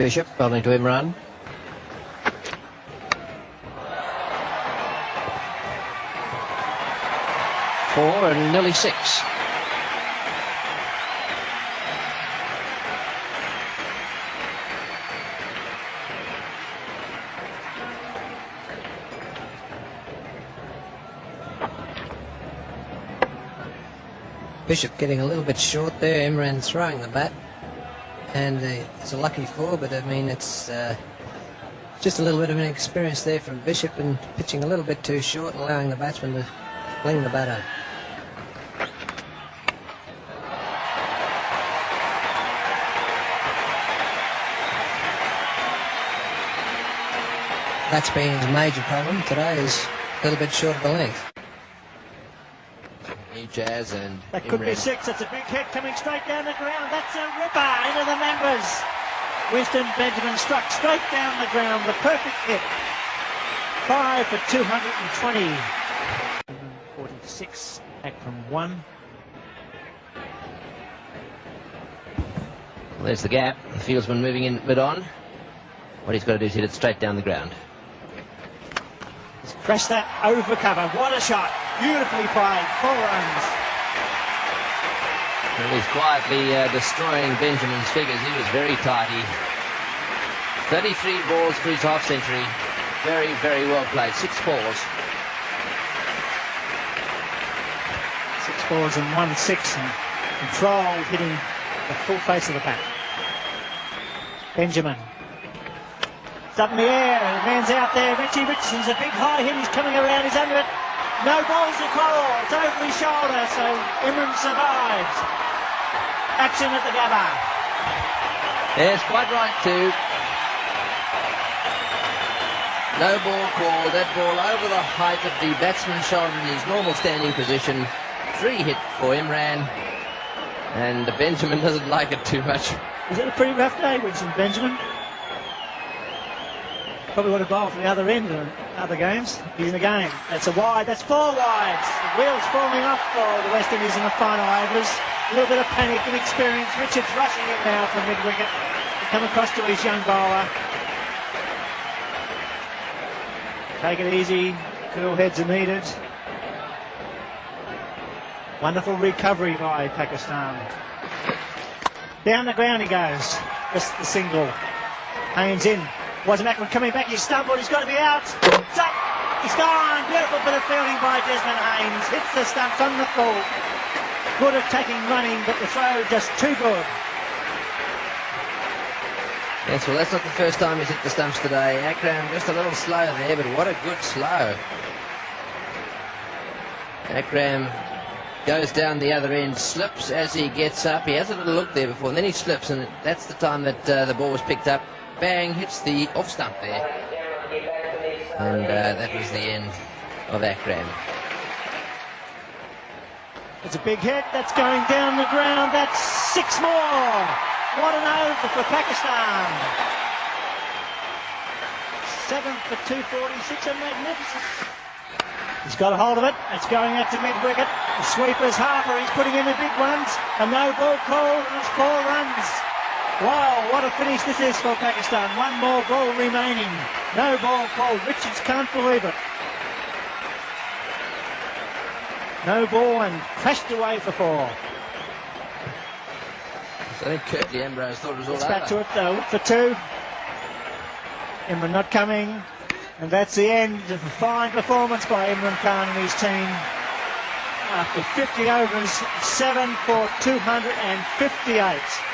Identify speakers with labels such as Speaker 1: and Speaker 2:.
Speaker 1: Bishop bowling to Imran. Four and nearly six. Bishop getting a little bit short there. Imran throwing the bat, and it's a lucky four, but I mean it's just a little bit of inexperience there from Bishop and pitching a little bit too short, allowing the batsman to fling the bat out. That's been his major problem today, is a little bit short of the length.
Speaker 2: Jazz and
Speaker 3: that could be six. It's a big hit coming straight down the ground. That's a ripper into the members. Winston Benjamin struck straight down the ground. The perfect hit. 5 for 220. 46 back from 1.
Speaker 2: Well, there's the gap. The fieldsman moving in mid-on. What he's got to do is hit it straight down the ground.
Speaker 3: He's crashed that over cover. What a shot. Beautifully played. 4 runs.
Speaker 2: Well, he's quietly destroying Benjamin's figures. He was very tidy. 33 balls for his half century. Very, very well played. 6 balls.
Speaker 3: 6 balls and 1 6. And controlled, hitting the full face of the bat. Benjamin. It's up in the air. The man's out there. Richie Richardson's a big high hit. He's coming around. He's under it. No balls to call. It's over his shoulder, so Imran survives. Action at the Gabba.
Speaker 2: Yes, quite right too. No ball called. That ball over the height of the batsman's shoulder in his normal standing position. 3 hit for Imran. And Benjamin doesn't like it too much.
Speaker 3: Is it a pretty rough day, Winston Benjamin? Probably would have bowled from the other end in other games. He's in the game. That's a wide. That's 4 wides. The wheels falling off for the West Indies in the final overs. A little bit of panic and experience. Richards rushing in now from mid-wicket. Come across to his young bowler. Take it easy. Cool heads are needed. Wonderful recovery by Pakistan. Down the ground he goes. Just the single. Haynes in. Wasn't Ackman coming back, he's stumbled, he's got to be out. It's up, he's gone. Beautiful bit of fielding by Desmond Haynes. Hits the stumps on the full. Good attacking running, but the throw just too good.
Speaker 2: Yes, well, that's not the first time he's hit the stumps today. Akram just a little slow there, but what a good slow. Akram goes down the other end, slips as he gets up. He has a little look there before, and then he slips, and that's the time that the ball was picked up. Bang, hits the off stump there. And that was the end of Akram.
Speaker 3: It's a big hit. That's going down the ground. That's 6 more. What an over for Pakistan. 7 for 246. A magnificent. He's got a hold of it. It's going out to mid-wicket. The sweeper's Harper. He's putting in the big ones. A no ball call, and it's 4 runs. Wow, what a finish this is for Pakistan. 1 more ball remaining. No ball called. Richards can't believe it. No ball and crashed away for 4.
Speaker 2: So I think Curtly Ambrose thought it was all over.
Speaker 3: Back to it though, for 2. Imran not coming. And that's the end of a fine performance by Imran Khan and his team. After 50 overs, 7 for 258.